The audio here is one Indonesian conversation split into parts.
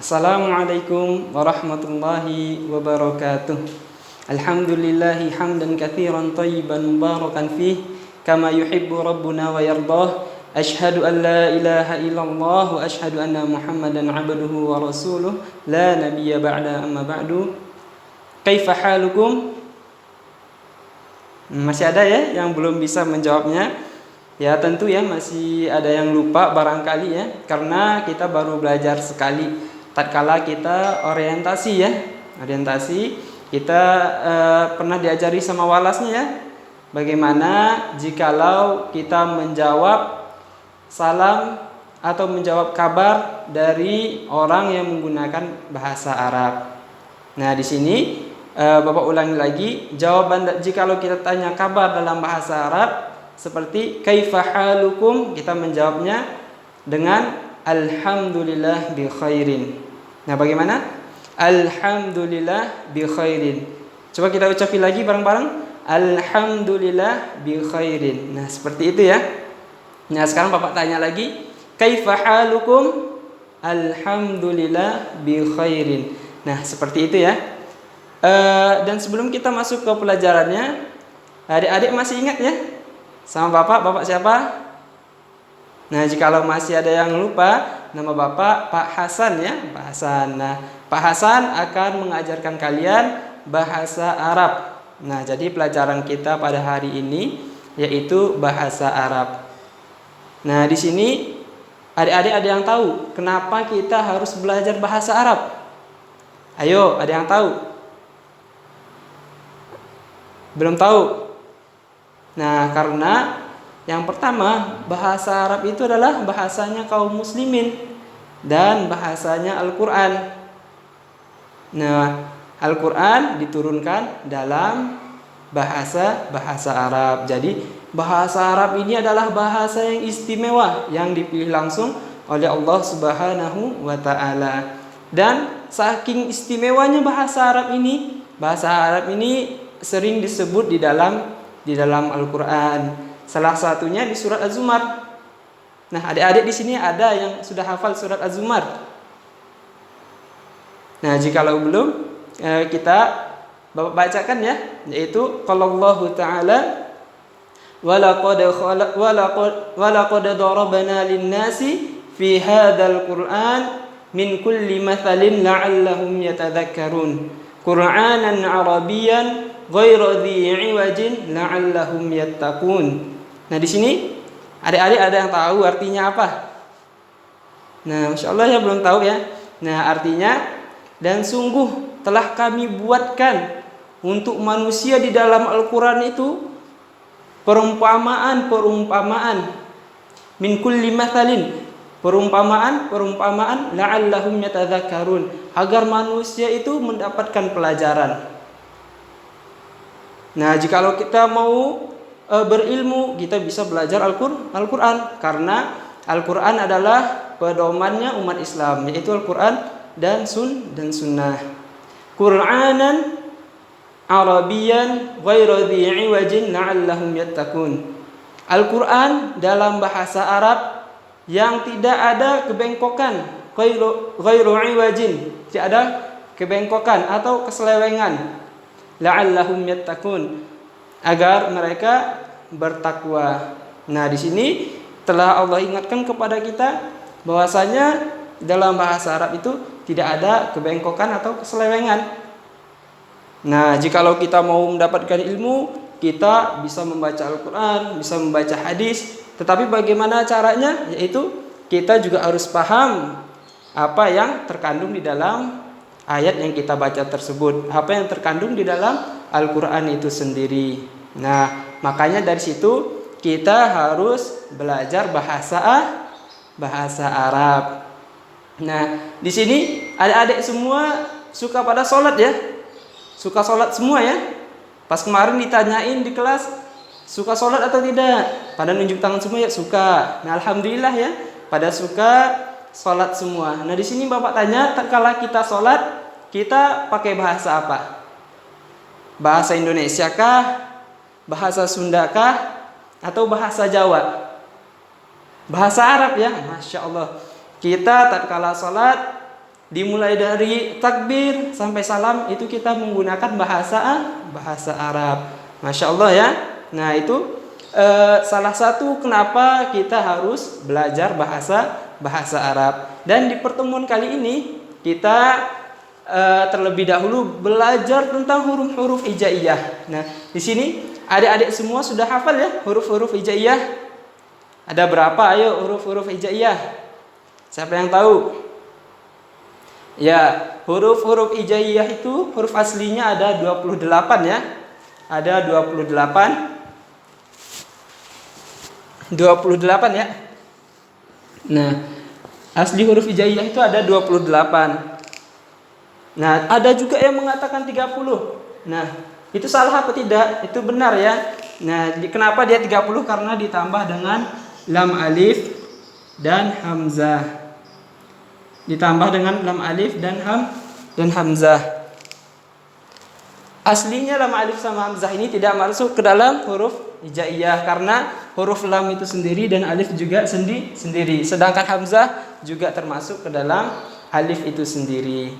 Assalamualaikum warahmatullahi wabarakatuh. Alhamdulillahi hamdan katsiran thayyiban mubarakan fih kama yuhibbu rabbuna wa yardah. Asyhadu an la ilaha illallah wa asyhadu anna Muhammadan abduhu wa rasuluh la nabiyya ba'da amma ba'du. Kaifa halukum? Masih ada ya yang belum bisa menjawabnya? Ya tentu ya masih ada yang lupa barangkali ya, karena kita baru belajar sekali tatkala kita orientasi ya. Orientasi kita pernah diajari sama walasnya ya, bagaimana jikalau kita menjawab salam atau menjawab kabar dari orang yang menggunakan bahasa Arab. Nah, di sini Bapak ulangi lagi jawaban jikalau kita tanya kabar dalam bahasa Arab seperti kaifa halukum, kita menjawabnya dengan alhamdulillah bi khairin. Nah, bagaimana? Alhamdulillah bi khairin. Coba kita ucapin lagi bareng-bareng. Alhamdulillah bi khairin. Nah, seperti itu ya. Nah, sekarang Bapak tanya lagi, kaifa halukum? Alhamdulillah bi khairin. Nah, seperti itu ya. Dan sebelum kita masuk ke pelajarannya, adik-adik masih ingat ya sama Bapak? Bapak siapa? Nah, jikalau masih ada yang lupa, nama Bapak Pak Hasan ya, Pak Hasan. Nah, Pak Hasan akan mengajarkan kalian bahasa Arab. Nah, jadi pelajaran kita pada hari ini yaitu bahasa Arab. Nah, di sini adik-adik ada yang tahu kenapa kita harus belajar bahasa Arab? Ayo, ada yang tahu? Belum tahu? Nah, karena yang pertama, bahasa Arab itu adalah bahasanya kaum muslimin dan bahasanya Al-Quran. Nah, Al-Quran diturunkan dalam bahasa Arab. Jadi, bahasa Arab ini adalah bahasa yang istimewa yang dipilih langsung oleh Allah Subhanahu wa Ta'ala. Dan saking istimewanya bahasa Arab ini sering disebut di dalam Al-Quran. Salah satunya di surat Az-Zumar. Nah, adik-adik di sini ada yang sudah hafal surat Az-Zumar? Nah, jikalau belum, kita Bapak bacakan ya, yaitu qallallahu ta'ala walaqad darabna lin-nasi fi hadzal Qur'an min kulli mathalin la'allahum yatadhakkarun. Qur'anan Arabiyyan ghairu dhi 'iwajin la'allahum yattaqun. Nah, di sini adik-adik ada yang tahu artinya apa? Nah, Masya Allah ya, belum tahu ya. Nah, artinya, dan sungguh telah kami buatkan untuk manusia di dalam Al-Quran itu perumpamaan min kulli mathalin, perumpamaan la'allahum yatadhakkarun, agar manusia itu mendapatkan pelajaran. Nah, jikalau kita mau berilmu, kita bisa belajar Al-Quran, karena Al-Quran adalah pedomannya umat Islam, yaitu Al-Quran dan sunnah. Qur'anan Arabiyan ghairu dhi 'iwajin la'allahum yattaqun. Al-Quran dalam bahasa Arab yang tidak ada kebengkokan, ghairu 'iwajin, tidak ada kebengkokan atau keselewengan. La'allahum yattaqun, agar mereka bertakwa. Nah, di sini telah Allah ingatkan kepada kita bahwasanya dalam bahasa Arab itu tidak ada kebengkokan atau keselewengan. Nah, jikalau kita mau mendapatkan ilmu, kita bisa membaca Al-Quran, bisa membaca hadis. Tetapi bagaimana caranya? Yaitu kita juga harus paham apa yang terkandung di dalam ayat yang kita baca tersebut, apa yang terkandung di dalam Al-Quran itu sendiri. Nah, makanya dari situ kita harus belajar bahasa Arab. Nah, di sini adik-adik semua suka pada sholat ya? Suka sholat semua ya? Pas kemarin ditanyain di kelas, suka sholat atau tidak? Pada nunjuk tangan semua ya, suka. Nah, alhamdulillah ya, pada suka sholat semua. Nah, di sini Bapak tanya, tatkala kita sholat, kita pakai bahasa apa? Bahasa Indonesia kah? Bahasa Sunda kah? Atau bahasa Jawa? Bahasa Arab ya, Masya Allah. Kita tatkala sholat, Dimulai dari takbir sampai salam itu kita menggunakan bahasa Arab. Masya Allah ya. Nah itu salah satu kenapa kita harus belajar bahasa Arab. Dan di pertemuan kali ini kita terlebih dahulu belajar tentang huruf-huruf hijaiyah. Nah di sini adik-adik semua sudah hafal ya huruf-huruf hijaiyah. Ada berapa? Ayo huruf-huruf hijaiyah. Siapa yang tahu? Ya, huruf-huruf hijaiyah itu huruf aslinya ada 28 ya. Ada 28 ya. Nah, asli huruf hijaiyah itu ada 28. Nah, ada juga yang mengatakan 30. Nah, itu salah apa tidak? Itu benar ya. Nah, kenapa dia 30? Karena ditambah dengan lam alif dan hamzah. Ditambah dengan lam alif dan hamzah. Aslinya lam alif sama hamzah ini tidak masuk ke dalam huruf hijaiyah karena huruf lam itu sendiri dan alif juga sendiri. Sedangkan hamzah juga termasuk ke dalam alif itu sendiri.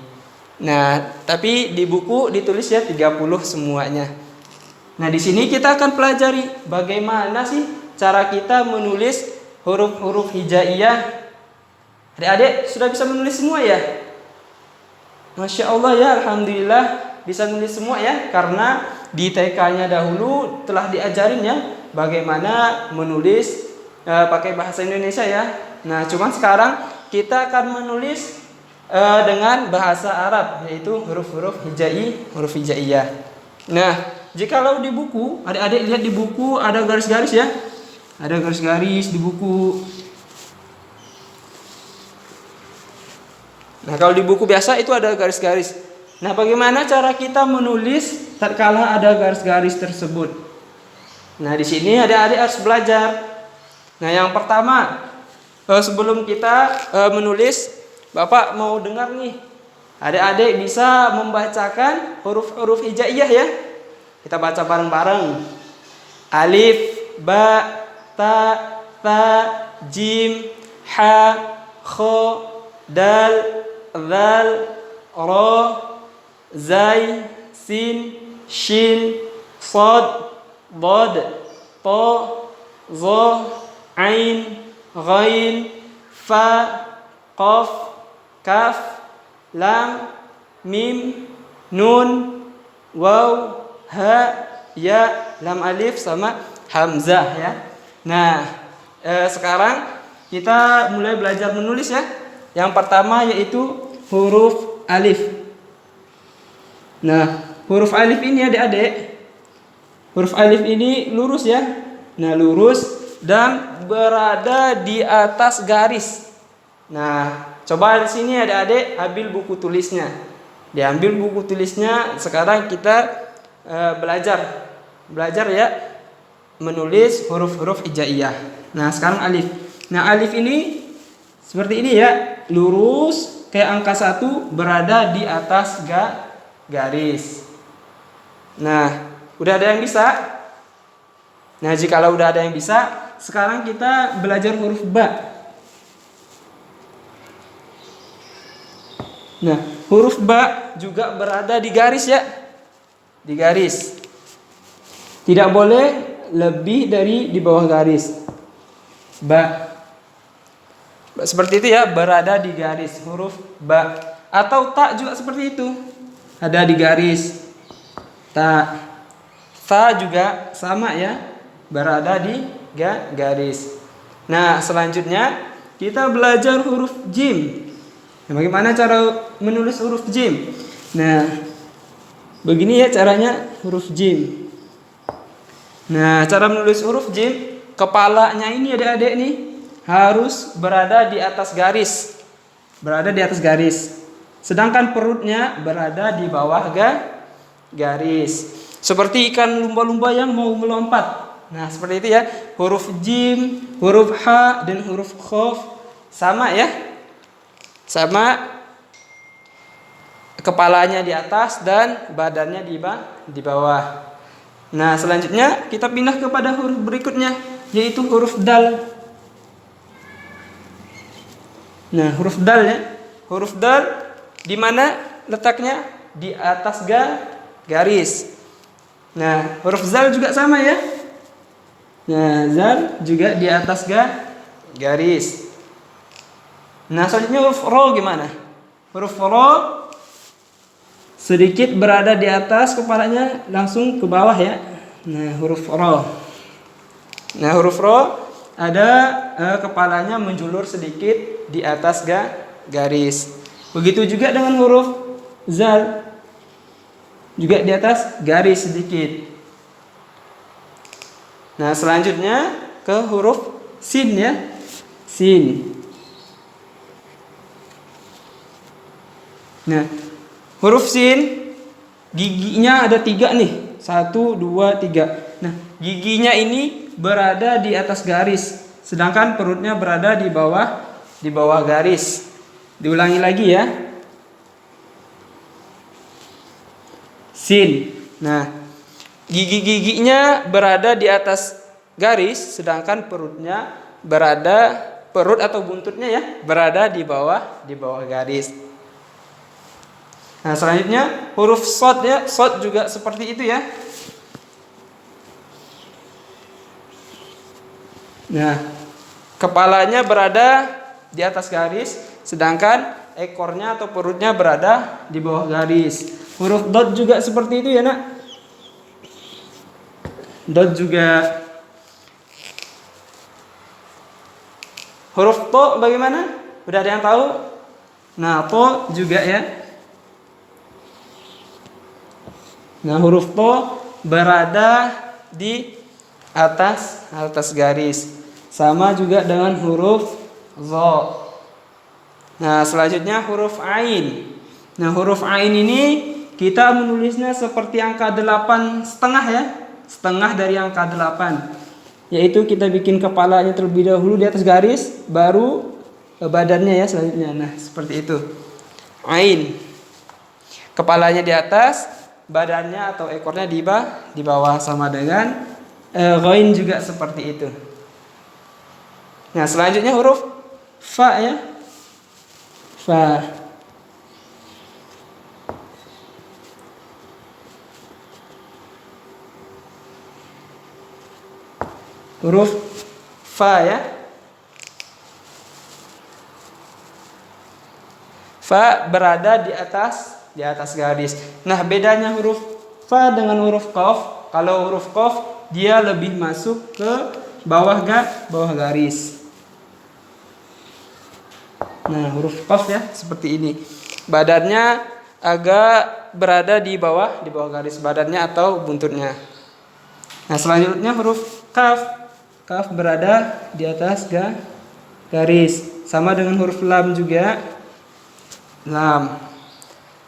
Nah, tapi di buku ditulis ya 30 semuanya. Nah, di sini kita akan pelajari bagaimana sih cara kita menulis huruf-huruf hijaiyah. Adik-adik sudah bisa menulis semua ya? Masya Allah ya, Alhamdulillah bisa menulis semua ya. Karena di TK-nya dahulu telah diajarin ya bagaimana menulis pakai bahasa Indonesia ya. Nah cuman sekarang kita akan menulis dengan bahasa Arab, yaitu huruf-huruf hijaiyah. Nah jikalau di buku, adik-adik lihat di buku ada garis-garis ya. Ada garis-garis di buku. Nah, kalau di buku biasa itu ada garis-garis. Nah, bagaimana cara kita menulis tatkala ada garis-garis tersebut? Nah, di sini adik-adik harus belajar. Nah, yang pertama, sebelum kita menulis, Bapak mau dengar nih. Adik-adik bisa membacakan huruf-huruf hijaiyah ya. Kita baca bareng-bareng. Alif, ba, ta, jim, ha, kha, dal, zal, ra, zai, sin, shin, sad, dad, ta, za, ain, ghain, fa, qaf, kaf, lam, mim, nun, waw, ha, ya, lam alif sama hamzah ya. Nah, sekarang kita mulai belajar menulis ya. Yang pertama yaitu huruf alif. Nah, huruf alif ini adik-adik, huruf alif ini lurus ya. Nah, lurus dan berada di atas garis. Nah, coba di sini adik-adik ambil buku tulisnya. Diambil buku tulisnya. Sekarang kita belajar ya menulis huruf-huruf hijaiyah. Nah, sekarang alif. Nah, alif ini seperti ini ya, lurus kayak angka 1 berada di atas garis. Nah, udah ada yang bisa? Nah, jikalau udah ada yang bisa, sekarang kita belajar huruf ba. Nah, huruf ba juga berada di garis ya. Di garis. Tidak boleh lebih dari di bawah garis. Ba. Seperti itu ya, berada di garis huruf ba. Atau ta juga seperti itu. Ada di garis. Ta. Fa juga sama ya, berada di garis. Nah, selanjutnya kita belajar huruf jim. Nah, bagaimana cara menulis huruf jim? Nah, begini ya caranya huruf jim. Nah, cara menulis huruf jim, kepalanya ini adik-adik nih harus berada di atas garis. Berada di atas garis. Sedangkan perutnya berada di bawah garis. Seperti ikan lumba-lumba yang mau melompat. Nah, seperti itu ya. Huruf jim, huruf ha dan huruf qaf sama ya. Sama, kepalanya di atas dan badannya di bawah. Nah, selanjutnya kita pindah kepada huruf berikutnya, yaitu huruf dal. Nah, huruf dal ya. Huruf dal di mana letaknya? Di atas garis. Nah, huruf zal juga sama ya. Nah, zal juga di atas garis. Nah, selanjutnya huruf ro gimana? Huruf ro sedikit berada di atas kepalanya langsung ke bawah ya. Nah, huruf ro. Nah, huruf ro ada kepalanya menjulur sedikit di atas garis. Begitu juga dengan huruf zal. Juga di atas garis sedikit. Nah, selanjutnya ke huruf sin ya. Sin. Nah, huruf sin giginya ada 3 nih. 1, 2, 3. Nah, giginya ini berada di atas garis, sedangkan perutnya berada di bawah garis. Diulangi lagi ya. Sin. Nah, gigi-giginya berada di atas garis, sedangkan perut atau buntutnya ya berada di bawah garis. Nah, selanjutnya huruf shad ya. Shad juga seperti itu ya. Nah, kepalanya berada di atas garis, sedangkan ekornya atau perutnya berada di bawah garis. Huruf dot juga seperti itu ya, Nak. Dot juga. Huruf to bagaimana? Udah ada yang tahu? Nah, to juga ya. Nah, huruf to berada di atas garis. Sama juga dengan huruf zo. Nah, selanjutnya huruf ain. Nah, huruf ain ini kita menulisnya seperti angka 8,5 ya. Setengah dari angka 8. Yaitu kita bikin kepalanya terlebih dahulu di atas garis, baru badannya ya selanjutnya. Nah, seperti itu. Ain. Kepalanya di atas, badannya atau ekornya di bawah, sama dengan ghain juga seperti itu. Nah, selanjutnya huruf fa ya. Fa. Huruf fa ya. Fa berada di atas garis. Nah, bedanya huruf fa dengan huruf qaf. Kalau huruf qaf dia lebih masuk ke bawah garis. Nah, huruf qaf ya seperti ini. Badannya agak berada di bawah garis badannya atau buntutnya. Nah, selanjutnya huruf kaf. Kaf berada di atas garis. Sama dengan huruf lam juga. Lam.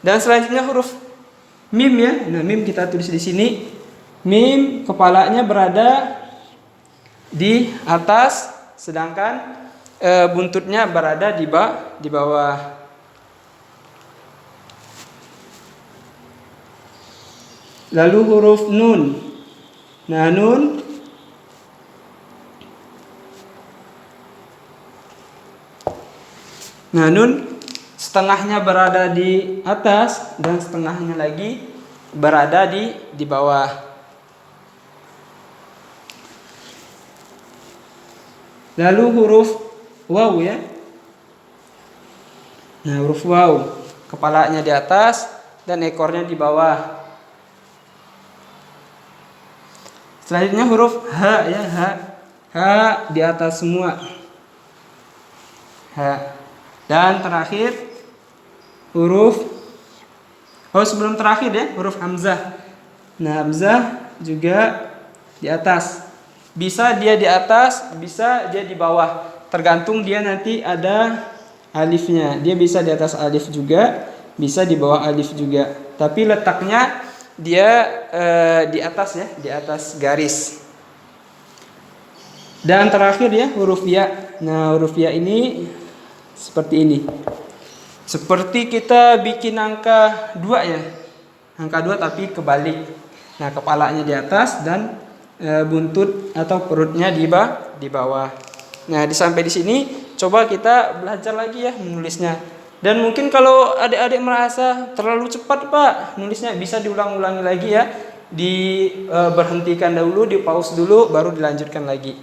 Dan selanjutnya huruf mim ya. Nah, mim kita tulis di sini. Mim kepalanya berada di atas, sedangkan buntutnya berada di bawah. Lalu huruf nun. Nah, nun setengahnya berada di atas dan setengahnya lagi berada di bawah. Lalu huruf waw ya. Nah, huruf waw kepalanya di atas dan ekornya di bawah. Selanjutnya huruf ha ya, ha. Ha di atas semua. Ha. Dan terakhir sebelum terakhir ya, huruf hamzah. Nah, hamzah juga di atas. Bisa dia di atas, bisa dia di bawah. Tergantung dia nanti ada alifnya. Dia bisa di atas alif juga, bisa di bawah alif juga. Tapi letaknya dia di atas ya, di atas garis. Dan terakhir ya, huruf ya. Nah, huruf ya ini seperti ini. Seperti kita bikin angka 2 ya. Angka 2 tapi kebalik. Nah, kepalanya di atas dan buntut atau perutnya di bawah. Nah, sampai di sini coba kita belajar lagi ya menulisnya. Dan mungkin kalau adik-adik merasa terlalu cepat Pak nulisnya, bisa diulang-ulangi lagi ya. Berhentikan dahulu, di pause dulu, baru dilanjutkan lagi.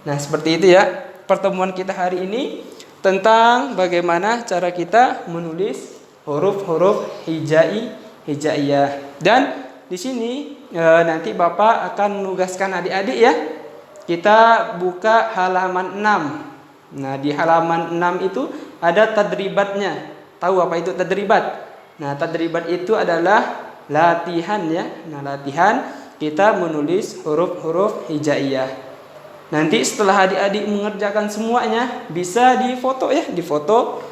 Nah seperti itu ya pertemuan kita hari ini tentang bagaimana cara kita menulis huruf-huruf hijaiyah. Dan di sini nanti Bapak akan menugaskan adik-adik ya. Kita buka halaman 6. Nah, di halaman 6 itu ada tadribatnya. Tahu apa itu tadribat? Nah, tadribat itu adalah latihan ya. Nah, latihan kita menulis huruf-huruf hijaiyah. Nanti setelah adik-adik mengerjakan semuanya, bisa difoto ya, difoto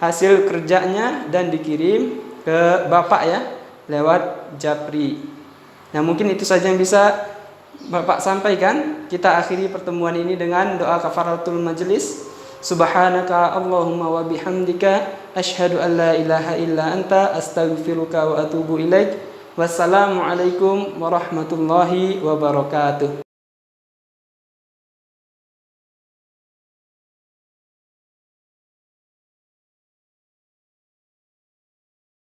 hasil kerjanya dan dikirim ke Bapak ya lewat Japri. Nah, mungkin itu saja yang bisa Bapak sampaikan. Kita akhiri pertemuan ini dengan doa kafaratul majelis. Subhanaka Allahumma wa bihamdika asyhadu an la ilaha illa anta astaghfiruka wa atubu ilaik. Wassalamualaikum warahmatullahi wabarakatuh.